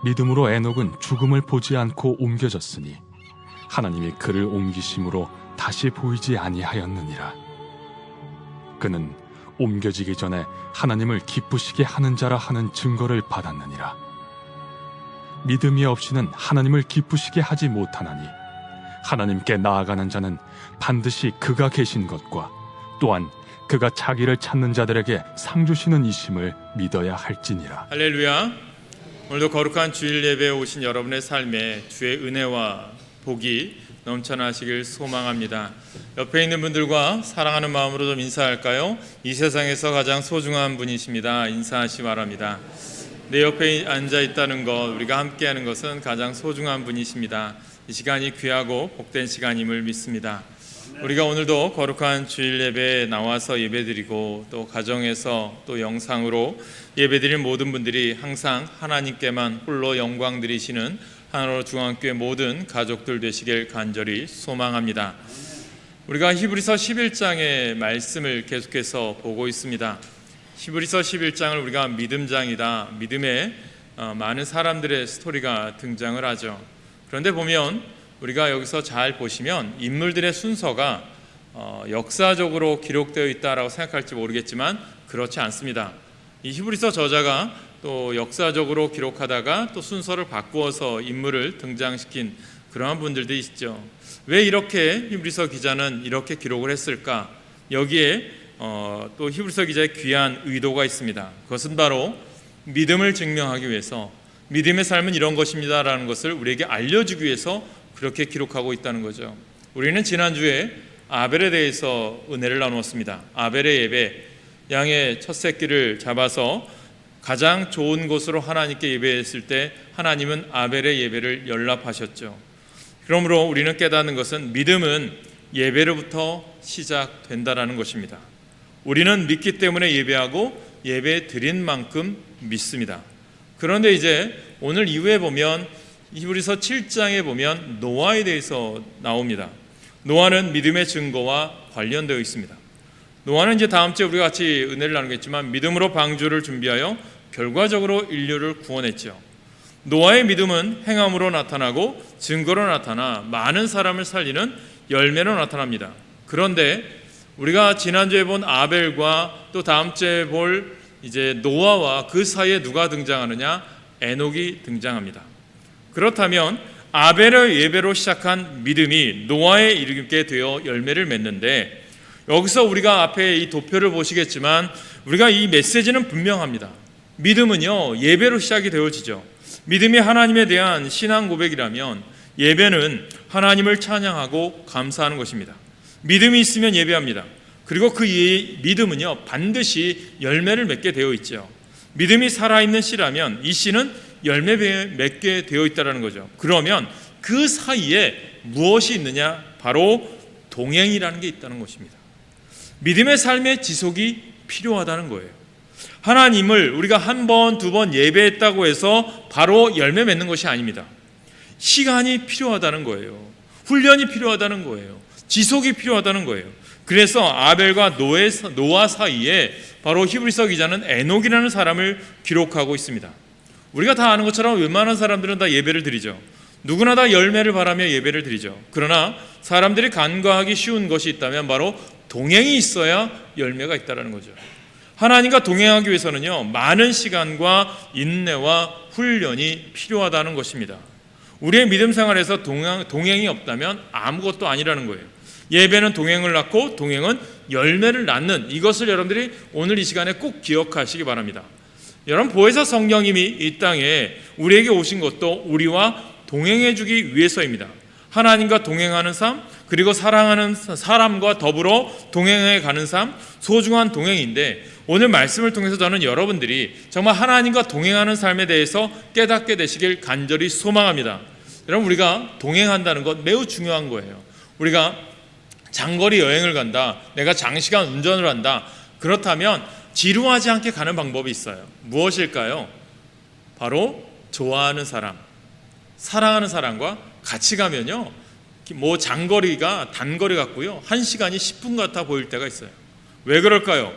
믿음으로 에녹은 죽음을 보지 않고 옮겨졌으니 하나님이 그를 옮기심으로 다시 보이지 아니하였느니라. 그는 옮겨지기 전에 하나님을 기쁘시게 하는 자라 하는 증거를 받았느니라. 믿음이 없이는 하나님을 기쁘시게 하지 못하나니 하나님께 나아가는 자는 반드시 그가 계신 것과 또한 그가 자기를 찾는 자들에게 상 주시는 이심을 믿어야 할지니라. 할렐루야. 오늘도 거룩한 주일 예배에 오신 여러분의 삶에 주의 은혜와 복이 넘쳐나시길 소망합니다. 옆에 있는 분들과 사랑하는 마음으로 좀 인사할까요? 이 세상에서 가장 소중한 분이십니다. 인사하시 바랍니다. 내 옆에 앉아 있다는 것, 우리가 함께하는 것은 가장 소중한 분이십니다. 이 시간이 귀하고 복된 시간임을 믿습니다. 우리가 오늘도 거룩한 주일 예배에 나와서 예배드리고 또 가정에서 또 영상으로 예배드린 모든 분들이 항상 하나님께만 홀로 영광 드리시는 하나로 중앙교회 모든 가족들 되시길 간절히 소망합니다. 우리가 히브리서 11장의 말씀을 계속해서 보고 있습니다. 히브리서 11장을 우리가 믿음장이다, 믿음에 많은 사람들의 스토리가 등장을 하죠. 그런데 보면 우리가 여기서 잘 보시면 인물들의 순서가 역사적으로 기록되어 있다라고 생각할지 모르겠지만 그렇지 않습니다. 이 히브리서 저자가 또 역사적으로 기록하다가 또 순서를 바꾸어서 인물을 등장시킨 그러한 분들도 있죠. 왜 이렇게 히브리서 기자는 이렇게 기록을 했을까? 여기에 또 히브리서 기자의 귀한 의도가 있습니다. 그것은 바로 믿음을 증명하기 위해서, 믿음의 삶은 이런 것입니다라는 것을 우리에게 알려주기 위해서 그렇게 기록하고 있다는 거죠. 우리는 지난주에 아벨에 대해서 은혜를 나누었습니다. 아벨의 예배, 양의 첫 새끼를 잡아서 가장 좋은 곳으로 하나님께 예배했을 때 하나님은 아벨의 예배를 연락하셨죠. 그러므로 우리는 깨닫는 것은 믿음은 예배로부터 시작된다라는 것입니다. 우리는 믿기 때문에 예배하고 예배 드린 만큼 믿습니다. 그런데 이제 오늘 이후에 보면 히브리서 7장에 보면 노아에 대해서 나옵니다. 노아는 믿음의 증거와 관련되어 있습니다. 노아는 이제 다음 주에 우리가 같이 은혜를 나누겠지만 믿음으로 방주를 준비하여 결과적으로 인류를 구원했죠. 노아의 믿음은 행함으로 나타나고 증거로 나타나 많은 사람을 살리는 열매로 나타납니다. 그런데 우리가 지난주에 본 아벨과 또 다음 주에 볼 이제 노아와 그 사이에 누가 등장하느냐? 에녹이 등장합니다. 그렇다면 아벨의 예배로 시작한 믿음이 노아에 이르게 되어 열매를 맺는데, 여기서 우리가 앞에 이 도표를 보시겠지만 우리가 이 메시지는 분명합니다. 믿음은요, 예배로 시작이 되어지죠. 믿음이 하나님에 대한 신앙 고백이라면 예배는 하나님을 찬양하고 감사하는 것입니다. 믿음이 있으면 예배합니다. 그리고 그 믿음은요, 반드시 열매를 맺게 되어 있죠. 믿음이 살아있는 씨라면 이 씨는 열매 맺게 되어 있다는 거죠. 그러면 그 사이에 무엇이 있느냐? 바로 동행이라는 게 있다는 것입니다. 믿음의 삶의 지속이 필요하다는 거예요. 하나님을 우리가 한 번, 두 번 예배했다고 해서 바로 열매 맺는 것이 아닙니다. 시간이 필요하다는 거예요. 훈련이 필요하다는 거예요. 지속이 필요하다는 거예요. 그래서 아벨과 노아 사이에 바로 히브리서 기자는 에녹이라는 사람을 기록하고 있습니다. 우리가 다 아는 것처럼 웬만한 사람들은 다 예배를 드리죠. 누구나 다 열매를 바라며 예배를 드리죠. 그러나 사람들이 간과하기 쉬운 것이 있다면 바로 동행이 있어야 열매가 있다는 거죠. 하나님과 동행하기 위해서는요, 많은 시간과 인내와 훈련이 필요하다는 것입니다. 우리의 믿음 생활에서 동행이 없다면 아무것도 아니라는 거예요. 예배는 동행을 낳고 동행은 열매를 낳는, 이것을 여러분들이 오늘 이 시간에 꼭 기억하시기 바랍니다. 여러분, 보혜사 성령님이 이 땅에 우리에게 오신 것도 우리와 동행해 주기 위해서입니다. 하나님과 동행하는 삶, 그리고 사랑하는 사람과 더불어 동행해 가는 삶, 소중한 동행인데, 오늘 말씀을 통해서 저는 여러분들이 정말 하나님과 동행하는 삶에 대해서 깨닫게 되시길 간절히 소망합니다. 여러분, 우리가 동행한다는 것 매우 중요한 거예요. 우리가 장거리 여행을 간다, 내가 장시간 운전을 한다, 그렇다면 지루하지 않게 가는 방법이 있어요. 무엇일까요? 바로 좋아하는 사람, 사랑하는 사람과 같이 가면요, 뭐 장거리가 단거리 같고요, 1시간이 10분 같아 보일 때가 있어요. 왜 그럴까요?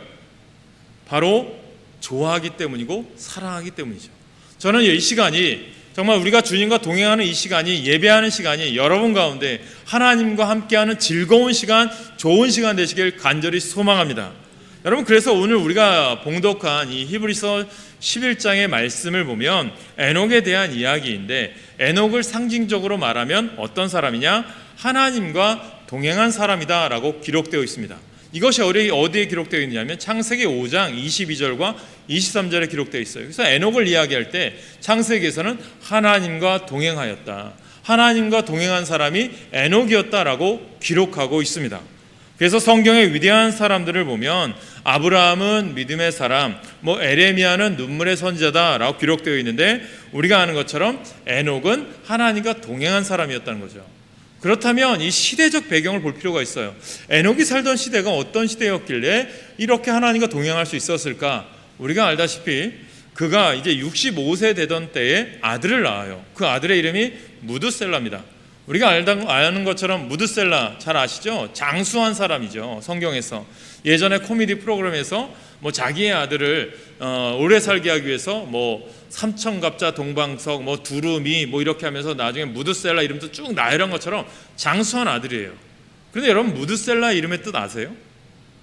바로 좋아하기 때문이고 사랑하기 때문이죠. 저는 이 시간이 정말 우리가 주님과 동행하는 이 시간이, 예배하는 시간이 여러분 가운데 하나님과 함께하는 즐거운 시간, 좋은 시간 되시길 간절히 소망합니다. 여러분, 그래서 오늘 우리가 봉독한 이 히브리서 11장의 말씀을 보면 에녹에 대한 이야기인데, 에녹을 상징적으로 말하면 어떤 사람이냐? 하나님과 동행한 사람이다 라고 기록되어 있습니다. 이것이 어디에 기록되어 있느냐면 창세기 5장 22절과 23절에 기록되어 있어요. 그래서 에녹을 이야기할 때 창세기에서는 하나님과 동행하였다, 하나님과 동행한 사람이 에녹이었다라고 기록하고 있습니다. 그래서 성경의 위대한 사람들을 보면 아브라함은 믿음의 사람, 에레미야는 눈물의 선지자다라고 기록되어 있는데, 우리가 아는 것처럼 에녹은 하나님과 동행한 사람이었다는 거죠. 그렇다면 이 시대적 배경을 볼 필요가 있어요. 에녹이 살던 시대가 어떤 시대였길래 이렇게 하나님과 동행할 수 있었을까? 우리가 알다시피 그가 이제 65세 되던 때에 아들을 낳아요. 그 아들의 이름이 무드셀라입니다. 우리가 아는 것처럼 무드셀라 잘 아시죠? 장수한 사람이죠. 성경에서 예전에 코미디 프로그램에서 자기의 아들을 오래 살게 하기 위해서 삼천갑자 동방석 두루미 이렇게 하면서 나중에 무드셀라 이름도 쭉 나열한 것처럼 장수한 아들이에요. 그런데 여러분, 무드셀라 이름의 뜻 아세요?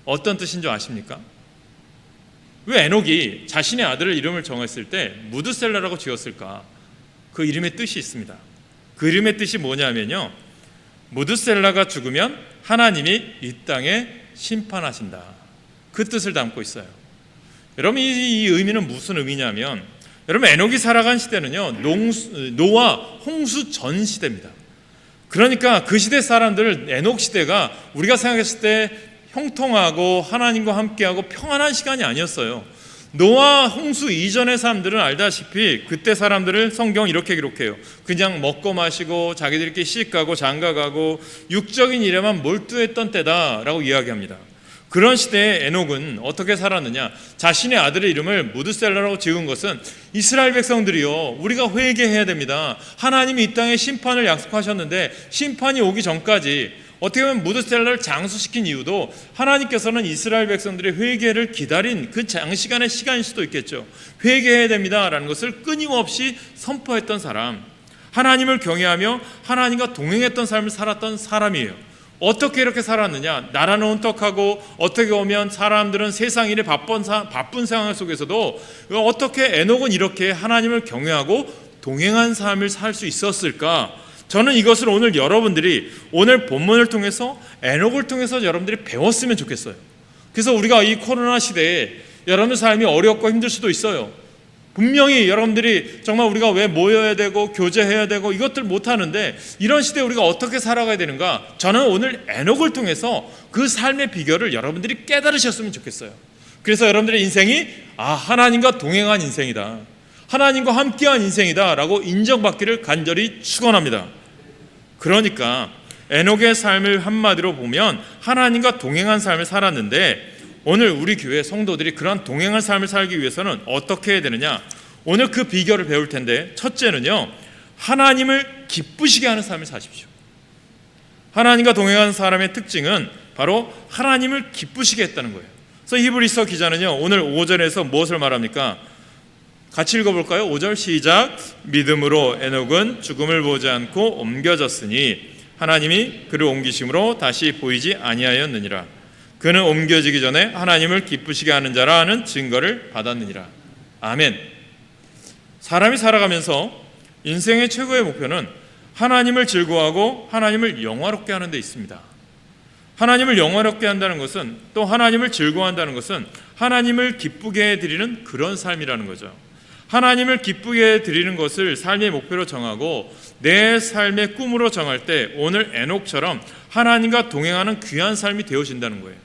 어떤 뜻인 줄 아십니까? 왜 에녹이 자신의 아들을 이름을 정했을 때 무드셀라라고 지었을까? 그 이름의 뜻이 있습니다. 그 이름의 뜻이 뭐냐면요, 무드셀라가 죽으면 하나님이 이 땅에 심판하신다, 그 뜻을 담고 있어요. 여러분, 이 의미는 무슨 의미냐면, 여러분, 에녹이 살아간 시대는요, 노아 홍수 전 시대입니다. 그러니까 그 시대 사람들, 에녹 시대가 우리가 생각했을 때 형통하고 하나님과 함께하고 평안한 시간이 아니었어요. 노아 홍수 이전의 사람들은 알다시피 그때 사람들을 성경 이렇게 기록해요. 그냥 먹고 마시고 자기들끼리 시집가고 장가가고 육적인 일에만 몰두했던 때다라고 이야기합니다. 그런 시대에 에녹은 어떻게 살았느냐? 자신의 아들의 이름을 무드셀라라고 지은 것은 이스라엘 백성들이요, 우리가 회개해야 됩니다. 하나님이 이 땅에 심판을 약속하셨는데 심판이 오기 전까지, 어떻게 보면 무드셀라를 장수시킨 이유도 하나님께서는 이스라엘 백성들의 회개를 기다린 그 장시간의 시간일 수도 있겠죠. 회개해야 됩니다라는 것을 끊임없이 선포했던 사람, 하나님을 경외하며 하나님과 동행했던 삶을 살았던 사람이에요. 어떻게 이렇게 살았느냐? 나라는 혼탁하고 어떻게 보면 사람들은 세상 일에 바쁜 상황 속에서도 어떻게 에녹은 이렇게 하나님을 경외하고 동행한 삶을 살 수 있었을까? 저는 이것을 오늘 여러분들이 오늘 본문을 통해서, 에녹을 통해서 여러분들이 배웠으면 좋겠어요. 그래서 우리가 이 코로나 시대에 여러분들 삶이 어렵고 힘들 수도 있어요. 분명히 여러분들이 정말 우리가 왜 모여야 되고 교제해야 되고 이것들 못하는데, 이런 시대에 우리가 어떻게 살아가야 되는가? 저는 오늘 에녹을 통해서 그 삶의 비결을 여러분들이 깨달으셨으면 좋겠어요. 그래서 여러분들의 인생이 하나님과 동행한 인생이다, 하나님과 함께한 인생이다 라고 인정받기를 간절히 축원합니다. 그러니까 에녹의 삶을 한마디로 보면 하나님과 동행한 삶을 살았는데, 오늘 우리 교회 성도들이 그러한 동행한 삶을 살기 위해서는 어떻게 해야 되느냐? 오늘 그 비결을 배울 텐데, 첫째는요, 하나님을 기쁘시게 하는 삶을 사십시오. 하나님과 동행하는 사람의 특징은 바로 하나님을 기쁘시게 했다는 거예요. 그래서 히브리서 기자는요, 오늘 5절에서 무엇을 말합니까? 같이 읽어볼까요? 5절 시작. 믿음으로 에녹은 죽음을 보지 않고 옮겨졌으니 하나님이 그를 옮기심으로 다시 보이지 아니하였느니라. 그는 옮겨지기 전에 하나님을 기쁘시게 하는 자라는 증거를 받았느니라. 아멘. 사람이 살아가면서 인생의 최고의 목표는 하나님을 즐거워하고 하나님을 영화롭게 하는 데 있습니다. 하나님을 영화롭게 한다는 것은, 또 하나님을 즐거워한다는 것은 하나님을 기쁘게 해드리는 그런 삶이라는 거죠. 하나님을 기쁘게 드리는 것을 삶의 목표로 정하고 내 삶의 꿈으로 정할 때, 오늘 에녹처럼 하나님과 동행하는 귀한 삶이 되어진다는 거예요.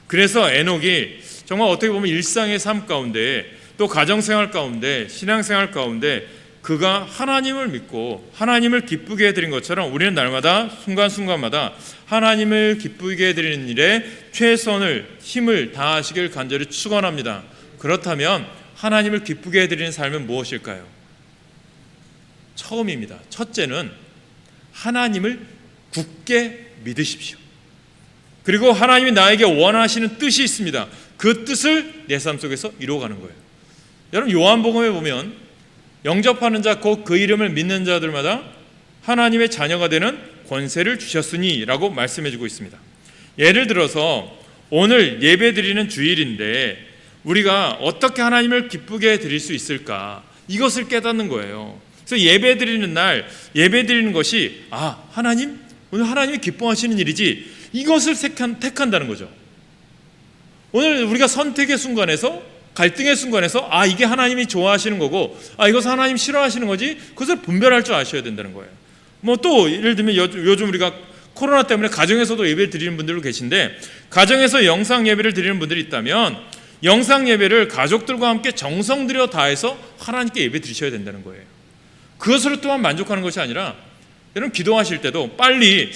그래서 에녹이 정말 어떻게 보면 일상의 삶 가운데, 또 가정생활 가운데, 신앙생활 가운데 그가 하나님을 믿고 하나님을 기쁘게 해드린 것처럼 우리는 날마다 순간순간마다 하나님을 기쁘게 해드리는 일에 최선을, 힘을 다하시길 간절히 축원합니다. 그렇다면 하나님을 기쁘게 해드리는 삶은 무엇일까요? 처음입니다. 첫째는 하나님을 굳게 믿으십시오. 그리고 하나님이 나에게 원하시는 뜻이 있습니다. 그 뜻을 내 삶 속에서 이루어가는 거예요. 여러분, 요한복음에 보면 영접하는 자 곧 그 이름을 믿는 자들마다 하나님의 자녀가 되는 권세를 주셨으니 라고 말씀해 주고 있습니다. 예를 들어서 오늘 예배 드리는 주일인데 우리가 어떻게 하나님을 기쁘게 드릴 수 있을까, 이것을 깨닫는 거예요. 그래서 예배 드리는 날 예배 드리는 것이 하나님, 오늘 하나님이 기뻐하시는 일이지, 이것을 택한다는 거죠. 오늘 우리가 선택의 순간에서, 갈등의 순간에서 이게 하나님이 좋아하시는 거고 이것은 하나님 싫어하시는 거지, 그것을 분별할 줄 아셔야 된다는 거예요. 또 예를 들면 요즘 우리가 코로나 때문에 가정에서도 예배를 드리는 분들도 계신데, 가정에서 영상 예배를 드리는 분들이 있다면 영상 예배를 가족들과 함께 정성 들여 다해서 하나님께 예배 드리셔야 된다는 거예요. 그것으로 또한 만족하는 것이 아니라, 여러분 기도하실 때도 빨리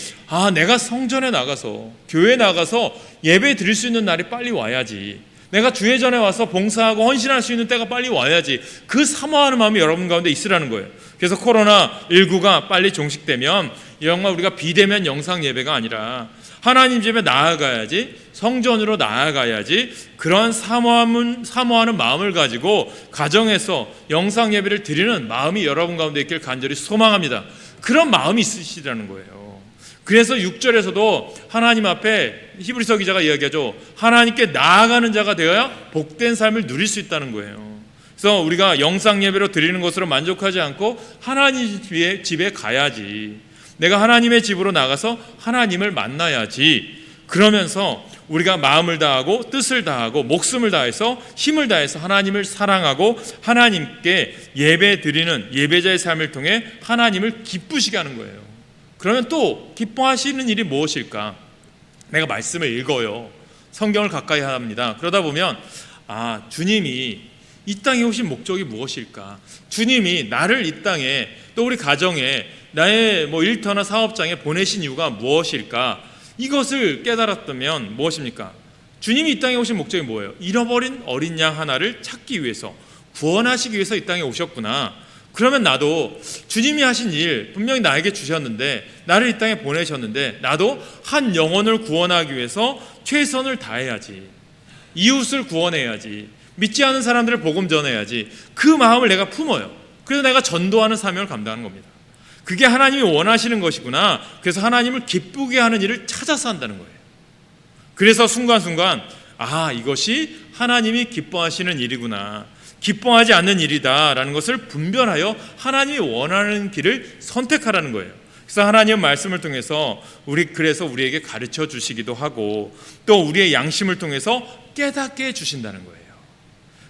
내가 성전에 나가서, 교회에 나가서 예배 드릴 수 있는 날이 빨리 와야지, 내가 주회전에 와서 봉사하고 헌신할 수 있는 때가 빨리 와야지, 그 사모하는 마음이 여러분 가운데 있으라는 거예요. 그래서 코로나19가 빨리 종식되면 정말 우리가 비대면 영상 예배가 아니라 하나님 집에 나아가야지, 성전으로 나아가야지, 그런 사모하는 마음을 가지고 가정에서 영상 예배를 드리는 마음이 여러분 가운데 있길 간절히 소망합니다. 그런 마음이 있으시라는 거예요. 그래서 6절에서도 하나님 앞에 히브리서 기자가 이야기하죠. 하나님께 나아가는 자가 되어야 복된 삶을 누릴 수 있다는 거예요. 그래서 우리가 영상 예배로 드리는 것으로 만족하지 않고 하나님 집에 가야지, 내가 하나님의 집으로 나가서 하나님을 만나야지, 그러면서 우리가 마음을 다하고 뜻을 다하고 목숨을 다해서 힘을 다해서 하나님을 사랑하고 하나님께 예배 드리는 예배자의 삶을 통해 하나님을 기쁘시게 하는 거예요. 그러면 또 기뻐하시는 일이 무엇일까? 내가 말씀을 읽어요. 성경을 가까이 합니다. 그러다 보면 주님이 이 땅에 오신 목적이 무엇일까? 주님이 나를 이 땅에, 또 우리 가정에, 나의 일터나 사업장에 보내신 이유가 무엇일까? 이것을 깨달았다면 무엇입니까? 주님이 이 땅에 오신 목적이 뭐예요? 잃어버린 어린 양 하나를 찾기 위해서, 구원하시기 위해서 이 땅에 오셨구나. 그러면 나도 주님이 하신 일 분명히 나에게 주셨는데, 나를 이 땅에 보내셨는데, 나도 한 영혼을 구원하기 위해서 최선을 다해야지, 이웃을 구원해야지, 믿지 않은 사람들을 복음 전해야지, 그 마음을 내가 품어요. 그래서 내가 전도하는 사명을 감당하는 겁니다. 그게 하나님이 원하시는 것이구나. 그래서 하나님을 기쁘게 하는 일을 찾아서 한다는 거예요. 그래서 순간순간 이것이 하나님이 기뻐하시는 일이구나, 기뻐하지 않는 일이다 라는 것을 분별하여 하나님이 원하는 길을 선택하라는 거예요. 그래서 하나님은 말씀을 통해서 그래서 우리에게 가르쳐 주시기도 하고, 또 우리의 양심을 통해서 깨닫게 해주신다는 거예요.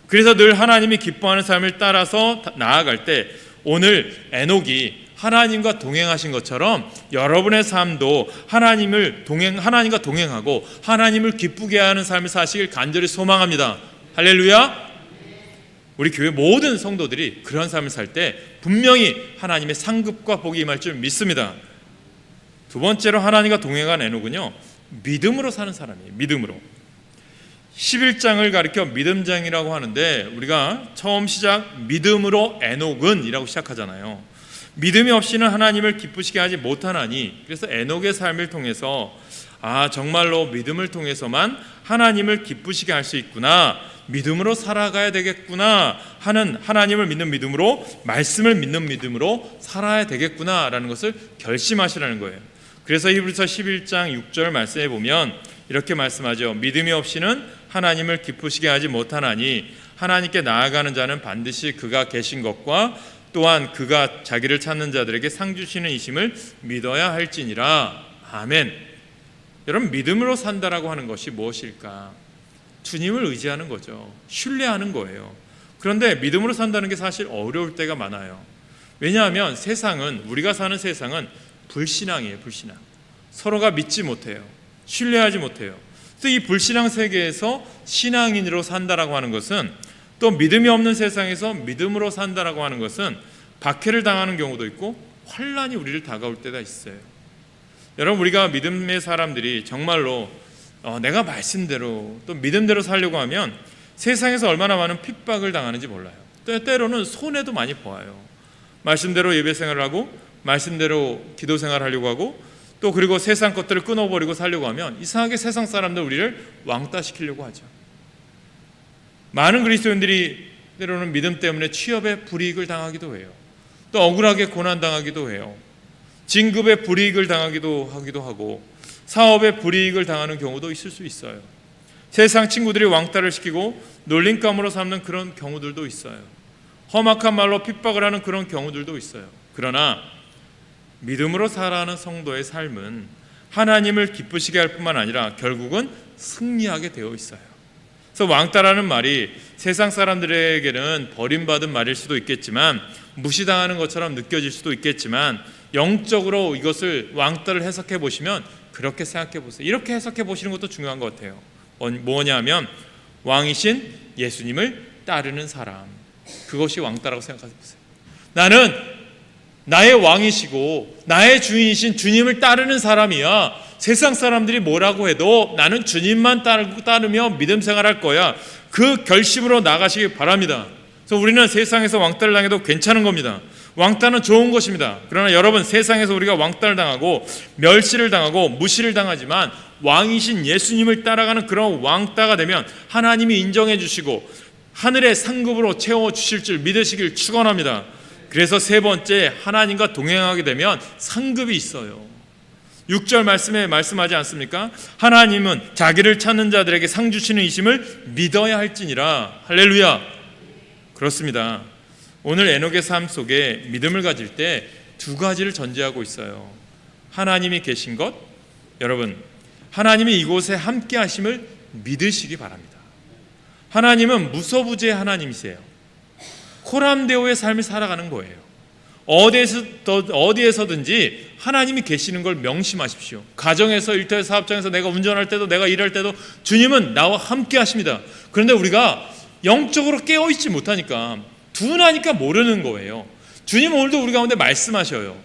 그래서 늘 하나님이 기뻐하는 삶을 따라서 나아갈 때, 오늘 에녹이 하나님과 동행하신 것처럼 여러분의 삶도 하나님과 동행하고 하나님을 기쁘게 하는 삶을 사시길 간절히 소망합니다. 할렐루야. 우리 교회 모든 성도들이 그런 삶을 살 때 분명히 하나님의 상급과 복이 임할 줄 믿습니다. 두 번째로 하나님과 동행한 에녹은요, 믿음으로 사는 사람이에요. 믿음으로. 11장을 가리켜 믿음장이라고 하는데, 우리가 처음 시작 믿음으로 에녹은 이라고 시작하잖아요. 믿음이 없이는 하나님을 기쁘시게 하지 못하나니, 그래서 에녹의 삶을 통해서 정말로 믿음을 통해서만 하나님을 기쁘시게 할 수 있구나, 믿음으로 살아가야 되겠구나 하는, 하나님을 믿는 믿음으로, 말씀을 믿는 믿음으로 살아야 되겠구나라는 것을 결심하시라는 거예요. 그래서 히브리서 11장 6절 말씀에 보면 이렇게 말씀하죠. 믿음이 없이는 하나님을 기쁘시게 하지 못하나니 하나님께 나아가는 자는 반드시 그가 계신 것과 또한 그가 자기를 찾는 자들에게 상 주시는 이심을 믿어야 할지니라. 아멘. 여러분, 믿음으로 산다라고 하는 것이 무엇일까? 주님을 의지하는 거죠. 신뢰하는 거예요. 그런데 믿음으로 산다는 게 사실 어려울 때가 많아요. 왜냐하면 우리가 사는 세상은 불신앙이에요. 불신앙. 서로가 믿지 못해요. 신뢰하지 못해요. 그래서 이 불신앙 세계에서 신앙인으로 산다라고 하는 것은, 또 믿음이 없는 세상에서 믿음으로 산다라고 하는 것은 박해를 당하는 경우도 있고 환난이 우리를 다가올 때가 있어요. 여러분, 우리가 믿음의 사람들이 정말로 내가 말씀대로 또 믿음대로 살려고 하면 세상에서 얼마나 많은 핍박을 당하는지 몰라요. 때로는 손해도 많이 보아요. 말씀대로 예배 생활을 하고 말씀대로 기도 생활을 하려고 하고, 또 그리고 세상 것들을 끊어버리고 살려고 하면 이상하게 세상 사람들 우리를 왕따시키려고 하죠. 많은 그리스도인들이 때로는 믿음 때문에 취업에 불이익을 당하기도 해요. 또 억울하게 고난당하기도 해요. 진급에 불이익을 당하기도 하고 사업에 불이익을 당하는 경우도 있을 수 있어요. 세상 친구들이 왕따를 시키고 놀림감으로 삼는 그런 경우들도 있어요. 험악한 말로 핍박을 하는 그런 경우들도 있어요. 그러나 믿음으로 살아가는 성도의 삶은 하나님을 기쁘시게 할 뿐만 아니라 결국은 승리하게 되어 있어요. 그래서 왕따라는 말이 세상 사람들에게는 버림받은 말일 수도 있겠지만, 무시당하는 것처럼 느껴질 수도 있겠지만, 영적으로 이것을 왕따를 해석해 보시면 그렇게 생각해 보세요. 이렇게 해석해 보시는 것도 중요한 것 같아요. 뭐냐면 왕이신 예수님을 따르는 사람, 그것이 왕따라고 생각해 보세요. 나는 나의 왕이시고 나의 주인이신 주님을 따르는 사람이야. 세상 사람들이 뭐라고 해도 나는 주님만 따르며 믿음 생활할 거야. 그 결심으로 나가시기 바랍니다. 그래서 우리는 세상에서 왕따를 당해도 괜찮은 겁니다. 왕따는 좋은 것입니다. 그러나 여러분, 세상에서 우리가 왕따를 당하고 멸시를 당하고 무시를 당하지만 왕이신 예수님을 따라가는 그런 왕따가 되면 하나님이 인정해 주시고 하늘의 상급으로 채워주실 줄 믿으시길 축원합니다. 그래서 세 번째, 하나님과 동행하게 되면 상급이 있어요. 6절 말씀에 말씀하지 않습니까? 하나님은 자기를 찾는 자들에게 상 주시는 이심을 믿어야 할지니라. 할렐루야. 그렇습니다. 오늘 에녹의 삶 속에 믿음을 가질 때 두 가지를 전제하고 있어요. 하나님이 계신 것, 여러분, 하나님이 이곳에 함께 하심을 믿으시기 바랍니다. 하나님은 무소부지의 하나님이세요. 코람데오의 삶을 살아가는 거예요. 어디에서든지 하나님이 계시는 걸 명심하십시오. 가정에서, 일터에서, 사업장에서, 내가 운전할 때도, 내가 일할 때도 주님은 나와 함께 하십니다. 그런데 우리가 영적으로 깨어있지 못하니까, 둔하니까 모르는 거예요. 주님 오늘도 우리 가운데 말씀하셔요.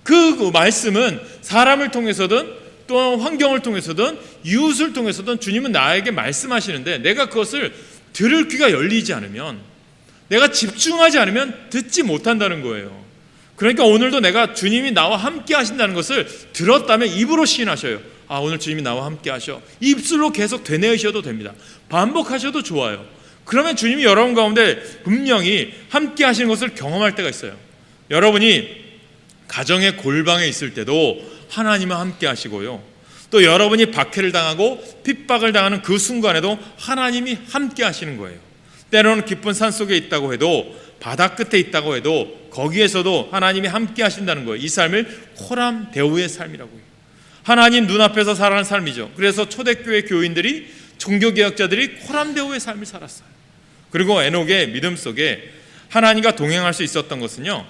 그 말씀은 사람을 통해서든 또 환경을 통해서든 이웃을 통해서든 주님은 나에게 말씀하시는데, 내가 그것을 들을 귀가 열리지 않으면, 내가 집중하지 않으면 듣지 못한다는 거예요. 그러니까 오늘도 내가 주님이 나와 함께 하신다는 것을 들었다면 입으로 시인하셔요. 아, 오늘 주님이 나와 함께 하셔. 입술로 계속 되뇌으셔도 됩니다. 반복하셔도 좋아요. 그러면 주님이 여러분 가운데 분명히 함께 하시는 것을 경험할 때가 있어요. 여러분이 가정의 골방에 있을 때도 하나님은 함께 하시고요, 또 여러분이 박해를 당하고 핍박을 당하는 그 순간에도 하나님이 함께 하시는 거예요. 때로는 깊은 산 속에 있다고 해도, 바다 끝에 있다고 해도 거기에서도 하나님이 함께 하신다는 거예요. 이 삶을 코람데오의 삶이라고 해요. 하나님 눈앞에서 살아가는 삶이죠. 그래서 초대교회 교인들이, 종교개혁자들이 코람데오의 삶을 살았어요. 그리고 에녹의 믿음 속에 하나님과 동행할 수 있었던 것은요,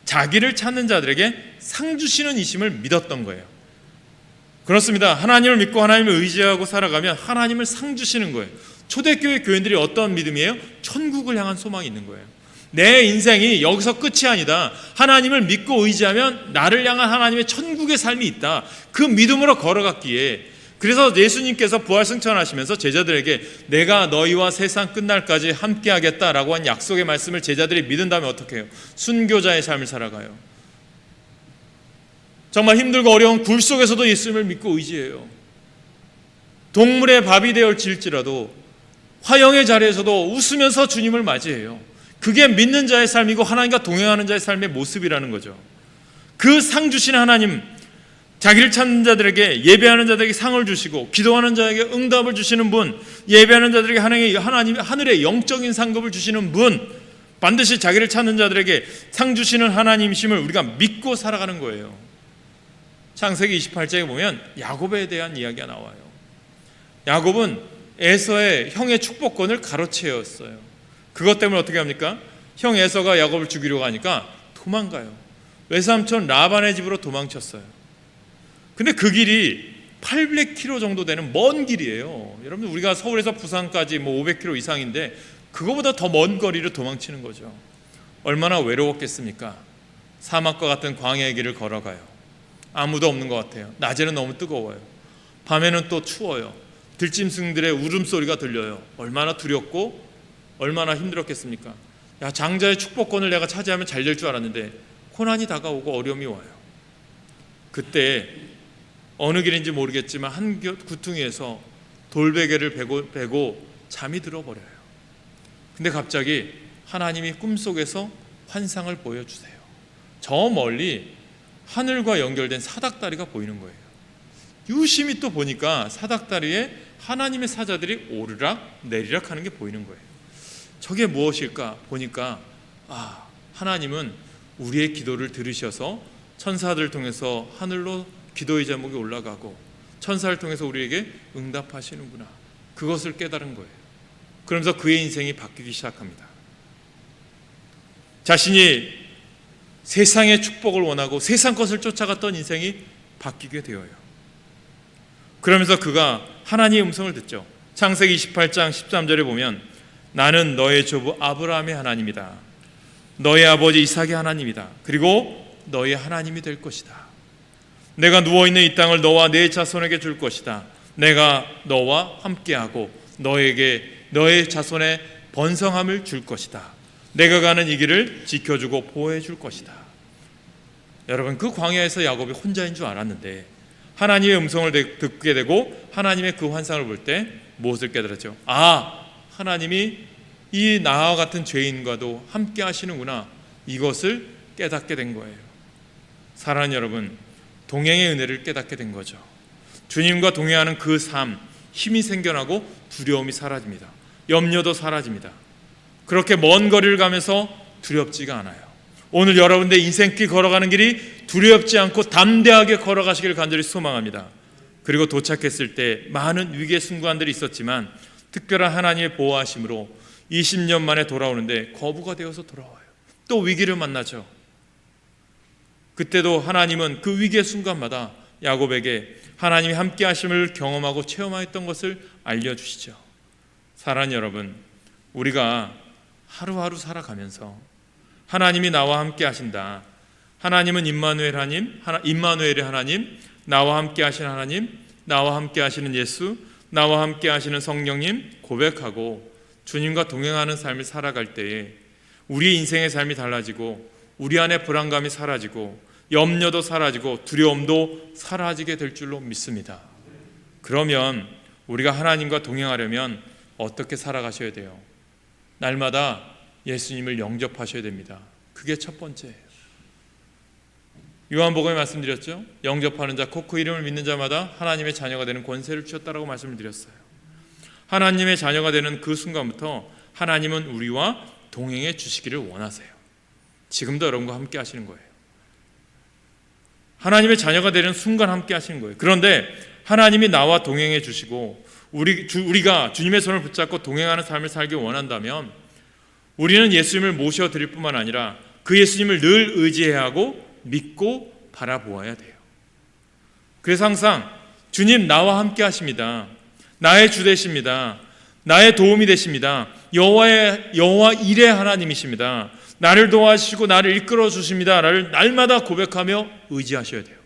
자기를 찾는 자들에게 상 주시는 이심을 믿었던 거예요. 그렇습니다. 하나님을 믿고 하나님을 의지하고 살아가면 하나님을 상 주시는 거예요. 초대교회 교인들이 어떤 믿음이에요? 천국을 향한 소망이 있는 거예요. 내 인생이 여기서 끝이 아니다. 하나님을 믿고 의지하면 나를 향한 하나님의 천국의 삶이 있다. 그 믿음으로 걸어갔기에, 그래서 예수님께서 부활승천하시면서 제자들에게 내가 너희와 세상 끝날까지 함께하겠다라고 한 약속의 말씀을 제자들이 믿은 다음에 어떻게 해요? 순교자의 삶을 살아가요. 정말 힘들고 어려운 굴 속에서도 예수님을 믿고 의지해요. 동물의 밥이 되어질지라도 화형의 자리에서도 웃으면서 주님을 맞이해요. 그게 믿는 자의 삶이고 하나님과 동행하는 자의 삶의 모습이라는 거죠. 그 상 주신 하나님, 자기를 찾는 자들에게, 예배하는 자들에게 상을 주시고 기도하는 자에게 응답을 주시는 분, 예배하는 자들에게 하늘의 영적인 상급을 주시는 분, 반드시 자기를 찾는 자들에게 상 주시는 하나님이심을 우리가 믿고 살아가는 거예요. 창세기 28장에 보면 야곱에 대한 이야기가 나와요. 야곱은 에서의 형의 축복권을 가로채었어요. 그것 때문에 어떻게 합니까? 형 에서가 야곱을 죽이려고 하니까 도망가요. 외삼촌 라반의 집으로 도망쳤어요. 근데 그 길이 800km 정도 되는 먼 길이에요. 여러분, 우리가 서울에서 부산까지 500km 이상인데 그거보다 더 먼 거리를 도망치는 거죠. 얼마나 외로웠겠습니까? 사막과 같은 광야의 길을 걸어가요. 아무도 없는 것 같아요. 낮에는 너무 뜨거워요. 밤에는 또 추워요. 들짐승들의 울음소리가 들려요. 얼마나 두렵고 얼마나 힘들었겠습니까? 야, 장자의 축복권을 내가 차지하면 잘 될 줄 알았는데 고난이 다가오고 어려움이 와요. 그때 어느 길인지 모르겠지만 한 구퉁이에서 돌베개를 베고 잠이 들어버려요. 근데 갑자기 하나님이 꿈속에서 환상을 보여주세요. 저 멀리 하늘과 연결된 사닥다리가 보이는 거예요. 유심히 또 보니까 사닥다리에 하나님의 사자들이 오르락 내리락 하는 게 보이는 거예요. 저게 무엇일까 보니까 하나님은 우리의 기도를 들으셔서 천사들을 통해서 하늘로 기도의 제목이 올라가고 천사를 통해서 우리에게 응답하시는구나, 그것을 깨달은 거예요. 그러면서 그의 인생이 바뀌기 시작합니다. 자신이 세상의 축복을 원하고 세상 것을 쫓아갔던 인생이 바뀌게 되어요. 그러면서 그가 하나님의 음성을 듣죠. 창세기 28장 13절에 보면 나는 너의 조부 아브라함의 하나님이다. 너의 아버지 이삭의 하나님이다. 그리고 너의 하나님이 될 것이다. 내가 누워있는 이 땅을 너와 네 자손에게 줄 것이다. 내가 너와 함께하고 너에게 너의 자손의 번성함을 줄 것이다. 내가 가는 이 길을 지켜주고 보호해 줄 것이다. 여러분, 그 광야에서 야곱이 혼자인 줄 알았는데 하나님의 음성을 듣게 되고 하나님의 그 환상을 볼 때 무엇을 깨달았죠? 하나님이 이 나와 같은 죄인과도 함께 하시는구나, 이것을 깨닫게 된 거예요. 사랑하는 여러분, 동행의 은혜를 깨닫게 된 거죠. 주님과 동행하는 그 삶, 힘이 생겨나고 두려움이 사라집니다. 염려도 사라집니다. 그렇게 먼 거리를 가면서 두렵지가 않아요. 오늘 여러분들의 인생길 걸어가는 길이 두렵지 않고 담대하게 걸어가시길 간절히 소망합니다. 그리고 도착했을 때 많은 위기의 순간들이 있었지만 특별한 하나님의 보호하심으로 20년 만에 돌아오는데 거부가 되어서 돌아와요. 또 위기를 만나죠. 그때도 하나님은 그 위기의 순간마다 야곱에게 하나님이 함께 하심을 경험하고 체험하였던 것을 알려주시죠. 사랑하는 여러분, 우리가 하루하루 살아가면서 하나님이 나와 함께 하신다, 하나님은 임마누엘의 하나님, 나와 함께 하신 하나님, 나와 함께 하시는 예수, 나와 함께 하시는 성령님 고백하고 주님과 동행하는 삶을 살아갈 때에 우리 인생의 삶이 달라지고 우리 안에 불안감이 사라지고 염려도 사라지고 두려움도 사라지게 될 줄로 믿습니다. 그러면 우리가 하나님과 동행하려면 어떻게 살아가셔야 돼요? 날마다 예수님을 영접하셔야 됩니다. 그게 첫 번째예요. 요한복음에 말씀드렸죠. 영접하는 자 곧 그 이름을 믿는 자마다 하나님의 자녀가 되는 권세를 주셨다라고 말씀을 드렸어요. 하나님의 자녀가 되는 그 순간부터 하나님은 우리와 동행해 주시기를 원하세요. 지금도 여러분과 함께 하시는 거예요. 하나님의 자녀가 되는 순간 함께 하시는 거예요. 그런데 하나님이 나와 동행해 주시고 우리가 주님의 손을 붙잡고 동행하는 삶을 살기 원한다면 우리는 예수님을 모셔드릴 뿐만 아니라 그 예수님을 늘 의지해야 하고 믿고 바라보아야 돼요. 그래서 항상 주님 나와 함께 하십니다. 나의 주 되십니다. 나의 도움이 되십니다. 여호와 일의 하나님이십니다. 나를 도와주시고 나를 이끌어 주십니다. 나를 날마다 고백하며 의지하셔야 돼요.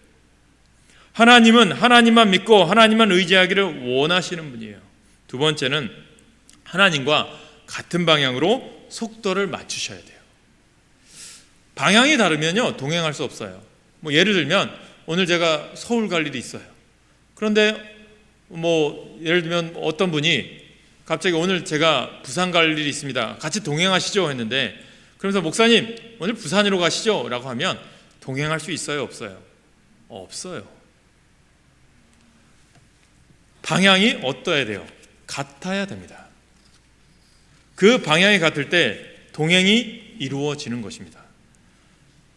하나님은 하나님만 믿고 하나님만 의지하기를 원하시는 분이에요. 두 번째는 하나님과 같은 방향으로 속도를 맞추셔야 돼요. 방향이 다르면요 동행할 수 없어요. 예를 들면 오늘 제가 서울 갈 일이 있어요. 그런데 예를 들면 어떤 분이 갑자기 오늘 제가 부산 갈 일이 있습니다. 같이 동행하시죠 했는데, 그러면서 목사님 오늘 부산으로 가시죠 라고 하면 동행할 수 있어요 없어요? 없어요. 방향이 어떠해야 돼요? 같아야 됩니다. 그 방향이 같을 때 동행이 이루어지는 것입니다.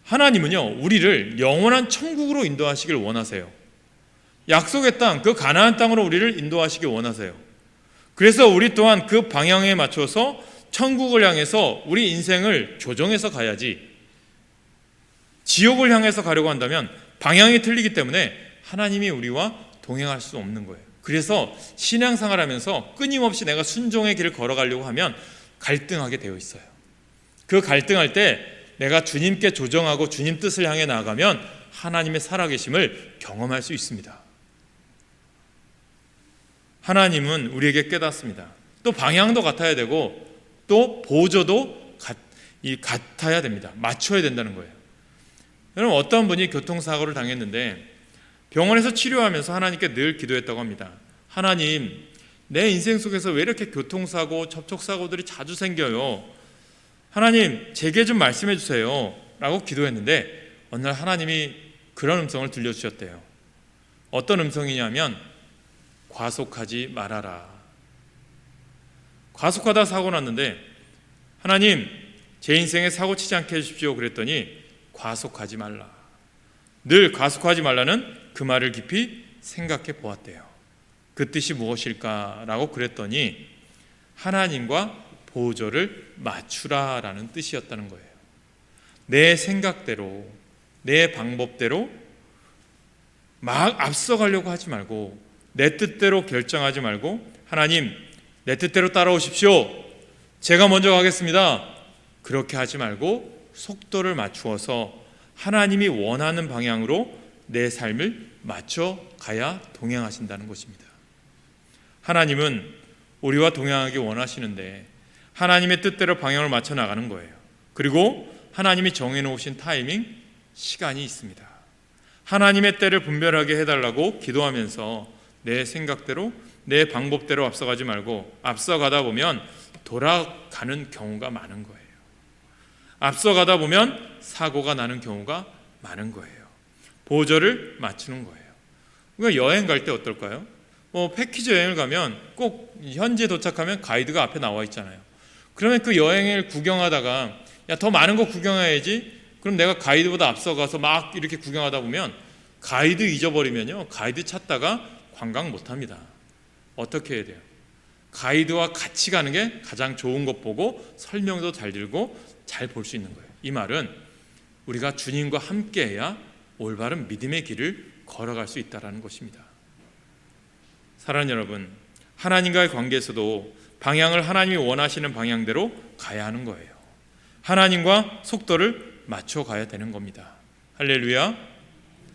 하나님은요 우리를 영원한 천국으로 인도하시길 원하세요. 약속의 땅, 그 가나안 땅으로 우리를 인도하시길 원하세요. 그래서 우리 또한 그 방향에 맞춰서 천국을 향해서 우리 인생을 조정해서 가야지, 지옥을 향해서 가려고 한다면 방향이 틀리기 때문에 하나님이 우리와 동행할 수 없는 거예요. 그래서 신앙생활 하면서 끊임없이 내가 순종의 길을 걸어가려고 하면 갈등하게 되어 있어요. 그 갈등할 때 내가 주님께 조정하고 주님 뜻을 향해 나아가면 하나님의 살아계심을 경험할 수 있습니다. 하나님은 우리에게 깨닫습니다. 또 방향도 같아야 되고 또 보조도 같아야 됩니다. 맞춰야 된다는 거예요. 여러분, 어떤 분이 교통사고를 당했는데 병원에서 치료하면서 하나님께 늘 기도했다고 합니다. 하나님, 내 인생 속에서 왜 이렇게 교통사고, 접촉사고들이 자주 생겨요? 하나님 제게 좀 말씀해 주세요 라고 기도했는데 어느 날 하나님이 그런 음성을 들려주셨대요. 어떤 음성이냐면 과속하지 말아라. 과속하다 사고 났는데 하나님 제 인생에 사고 치지 않게 해주십시오 그랬더니 과속하지 말라. 늘 과속하지 말라는 그 말을 깊이 생각해 보았대요. 그 뜻이 무엇일까라고 그랬더니 하나님과 보조를 맞추라라는 뜻이었다는 거예요. 내 생각대로 내 방법대로 막 앞서가려고 하지 말고 내 뜻대로 결정하지 말고 하나님 내 뜻대로 따라오십시오. 제가 먼저 가겠습니다. 그렇게 하지 말고 속도를 맞추어서 하나님이 원하는 방향으로 내 삶을 맞춰 가야 동행하신다는 것입니다. 하나님은 우리와 동행하기 원하시는데 하나님의 뜻대로 방향을 맞춰 나가는 거예요. 그리고 하나님이 정해놓으신 타이밍, 시간이 있습니다. 하나님의 때를 분별하게 해달라고 기도하면서 내 생각대로 내 방법대로 앞서가지 말고 앞서가다 보면 돌아가는 경우가 많은 거예요. 앞서가다 보면 사고가 나는 경우가 많은 거예요. 보조를 맞추는 거예요. 그러니까 여행 갈 때 어떨까요? 패키지 여행을 가면 꼭 현지에 도착하면 가이드가 앞에 나와 있잖아요. 그러면 그 여행을 구경하다가 야, 더 많은 거 구경해야지. 그럼 내가 가이드보다 앞서가서 막 이렇게 구경하다 보면 가이드 잊어버리면요, 가이드 찾다가 관광 못합니다. 어떻게 해야 돼요? 가이드와 같이 가는 게 가장 좋은 것 보고 설명도 잘 들고 잘 볼 수 있는 거예요. 이 말은 우리가 주님과 함께해야 올바른 믿음의 길을 걸어갈 수 있다는 것입니다. 사랑하는 여러분, 하나님과의 관계에서도 방향을 하나님이 원하시는 방향대로 가야 하는 거예요. 하나님과 속도를 맞춰 가야 되는 겁니다. 할렐루야.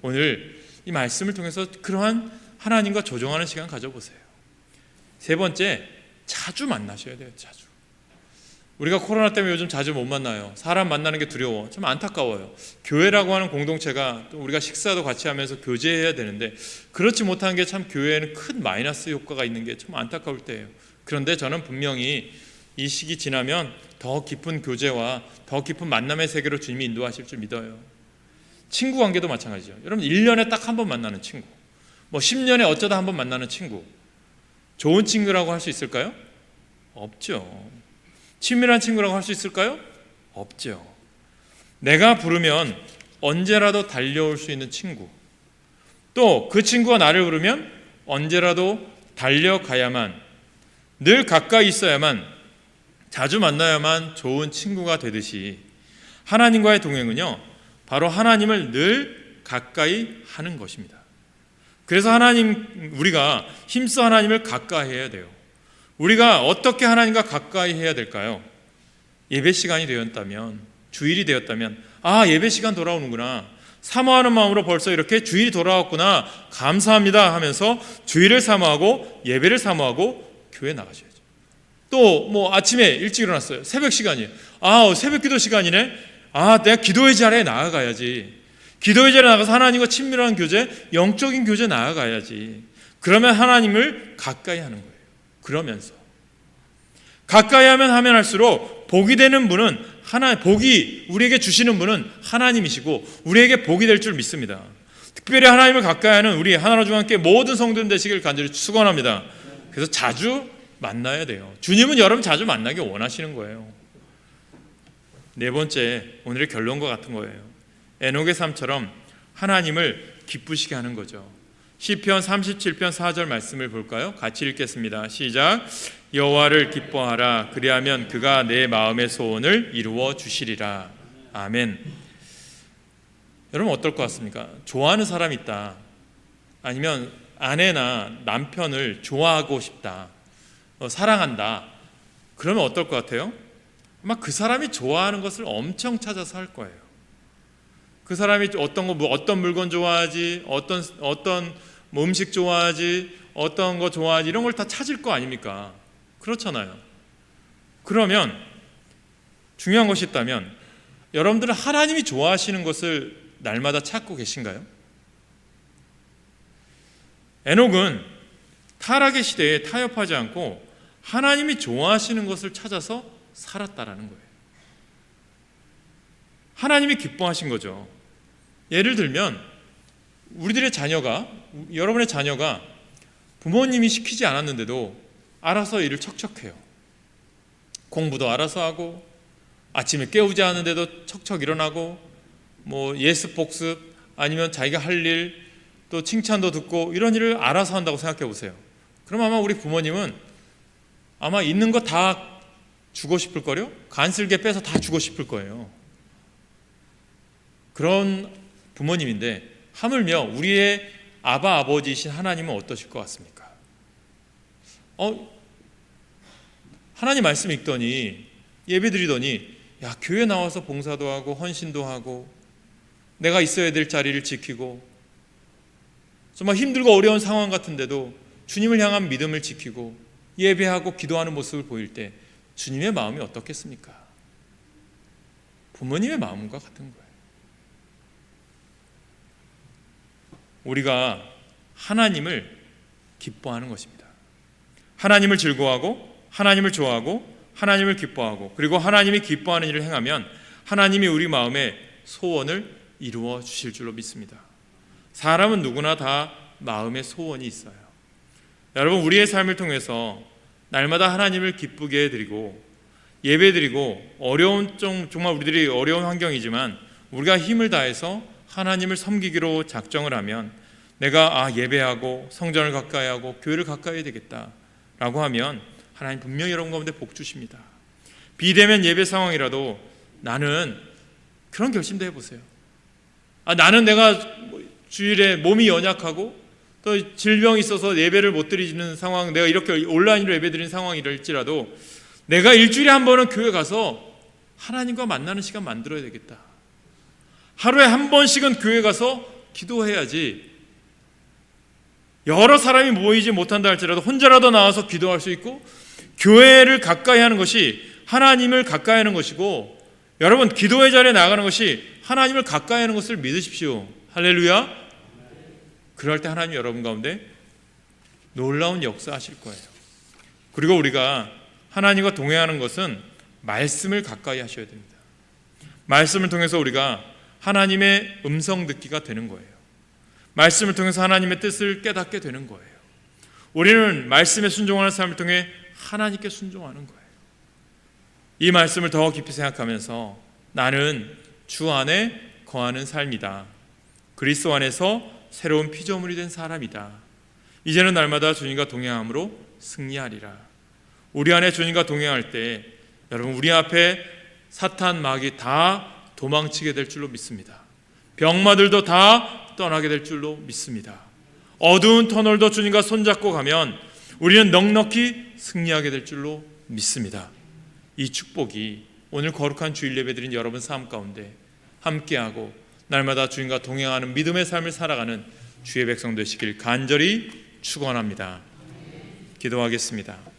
오늘 이 말씀을 통해서 그러한 하나님과 조정하는 시간 가져보세요. 세 번째, 자주 만나셔야 돼요. 자주. 우리가 코로나 때문에 요즘 자주 못 만나요. 사람 만나는 게 두려워. 좀 안타까워요. 교회라고 하는 공동체가 또 우리가 식사도 같이 하면서 교제해야 되는데 그렇지 못한 게 참 교회에는 큰 마이너스 효과가 있는 게 좀 안타까울 때예요. 그런데 저는 분명히 이 시기 지나면 더 깊은 교제와 더 깊은 만남의 세계로 주님이 인도하실 줄 믿어요. 친구 관계도 마찬가지죠. 여러분 1년에 딱 한 번 만나는 친구, 10년에 어쩌다 한 번 만나는 친구, 좋은 친구라고 할 수 있을까요? 없죠. 친밀한 친구라고 할 수 있을까요? 없죠. 내가 부르면 언제라도 달려올 수 있는 친구, 또 그 친구가 나를 부르면 언제라도 달려가야만, 늘 가까이 있어야만, 자주 만나야만 좋은 친구가 되듯이 하나님과의 동행은요, 바로 하나님을 늘 가까이 하는 것입니다. 그래서 우리가 힘써 하나님을 가까이 해야 돼요. 우리가 어떻게 하나님과 가까이 해야 될까요? 예배 시간이 되었다면, 주일이 되었다면, 예배 시간 돌아오는구나, 사모하는 마음으로 벌써 이렇게 주일이 돌아왔구나, 감사합니다 하면서 주일을 사모하고 예배를 사모하고 교회 나가셔야죠. 또 아침에 일찍 일어났어요. 새벽 시간이에요. 새벽 기도 시간이네. 내가 기도의 자리에 나아가야지. 기도의 자리에 나가서 하나님과 친밀한 교제, 영적인 교제 나아가야지. 그러면 하나님을 가까이 하는 거예요. 그러면서 가까이 하면 할수록 복이 되는 분은 복이 우리에게 주시는 분은 하나님이시고 우리에게 복이 될 줄 믿습니다. 특별히 하나님을 가까이 하는 우리 하나로 중 함께 모든 성도들 되시길 간절히 축원합니다. 그래서 자주 만나야 돼요. 주님은 여러분 자주 만나기 원하시는 거예요. 네 번째, 오늘의 결론과 같은 거예요. 에녹의 삶처럼 하나님을 기쁘시게 하는 거죠. 시편 37편 4절 말씀을 볼까요? 같이 읽겠습니다. 시작. 여호와를 기뻐하라. 그리하면 그가 내 마음의 소원을 이루어 주시리라. 아멘. 여러분 어떨 것 같습니까? 좋아하는 사람이 있다, 아니면 아내나 남편을 좋아하고 싶다, 사랑한다, 그러면 어떨 것 같아요? 아마 그 사람이 좋아하는 것을 엄청 찾아서 할 거예요. 그 사람이 어떤 물건 좋아하지, 어떤 음식 좋아하지, 어떤 거 좋아하지, 이런 걸 다 찾을 거 아닙니까? 그렇잖아요. 그러면 중요한 것이 있다면 여러분들은 하나님이 좋아하시는 것을 날마다 찾고 계신가요? 에녹은 타락의 시대에 타협하지 않고 하나님이 좋아하시는 것을 찾아서 살았다라는 거예요. 하나님이 기뻐하신 거죠. 예를 들면 여러분의 자녀가 부모님이 시키지 않았는데도 알아서 일을 척척해요. 공부도 알아서 하고, 아침에 깨우지 않는데도 척척 일어나고, 예습 복습 아니면 자기가 할 일, 또 칭찬도 듣고, 이런 일을 알아서 한다고 생각해 보세요. 그럼 아마 우리 부모님은 아마 있는 거 다 주고 싶을 거요. 간슬게 빼서 다 주고 싶을 거예요. 그런 부모님인데 하물며 우리의 아버지이신 하나님은 어떠실 것 같습니까? 하나님 말씀 읽더니, 예배 드리더니, 야, 교회 나와서 봉사도 하고 헌신도 하고 내가 있어야 될 자리를 지키고, 정말 힘들고 어려운 상황 같은데도 주님을 향한 믿음을 지키고 예배하고 기도하는 모습을 보일 때 주님의 마음이 어떻겠습니까? 부모님의 마음과 같은 거예요. 우리가 하나님을 기뻐하는 것입니다. 하나님을 즐거워하고, 하나님을 좋아하고, 하나님을 기뻐하고, 그리고 하나님이 기뻐하는 일을 행하면 하나님이 우리 마음의 소원을 이루어 주실 줄로 믿습니다. 사람은 누구나 다 마음의 소원이 있어요. 여러분, 우리의 삶을 통해서 날마다 하나님을 기쁘게 해드리고 예배드리고, 정말 우리들이 어려운 환경이지만 우리가 힘을 다해서 하나님을 섬기기로 작정을 하면, 내가 예배하고 성전을 가까이 하고 교회를 가까이 해야 되겠다라고 하면 하나님 분명히 여러분 가운데 복 주십니다. 비대면 예배 상황이라도 나는 그런 결심도 해보세요. 나는 내가 주일에 몸이 연약하고 또 질병이 있어서 예배를 못 드리는 상황, 내가 이렇게 온라인으로 예배 드리는 상황이랄지라도 내가 일주일에 한 번은 교회 가서 하나님과 만나는 시간 만들어야 되겠다. 하루에 한 번씩은 교회 가서 기도해야지, 여러 사람이 모이지 못한다 할지라도 혼자라도 나와서 기도할 수 있고, 교회를 가까이 하는 것이 하나님을 가까이 하는 것이고, 여러분, 기도의 자리에 나가는 것이 하나님을 가까이 하는 것을 믿으십시오. 할렐루야. 그럴 때 하나님 여러분 가운데 놀라운 역사하실 거예요. 그리고 우리가 하나님과 동행하는 것은 말씀을 가까이 하셔야 됩니다. 말씀을 통해서 우리가 하나님의 음성 듣기가 되는 거예요. 말씀을 통해서 하나님의 뜻을 깨닫게 되는 거예요. 우리는 말씀에 순종하는 삶을 통해 하나님께 순종하는 거예요. 이 말씀을 더 깊이 생각하면서 나는 주 안에 거하는 삶이다. 그리스도 안에서 새로운 피조물이 된 사람이다. 이제는 날마다 주님과 동행함으로 승리하리라. 우리 안에 주님과 동행할 때 여러분, 우리 앞에 사탄 마귀 다 도망치게 될 줄로 믿습니다. 병마들도 다 떠나게 될 줄로 믿습니다. 어두운 터널도 주님과 손잡고 가면 우리는 넉넉히 승리하게 될 줄로 믿습니다. 이 축복이 오늘 거룩한 주일 예배드린 여러분 삶 가운데 함께하고 날마다 주님과 동행하는 믿음의 삶을 살아가는 주의 백성 되시길 간절히 축원합니다. 기도하겠습니다.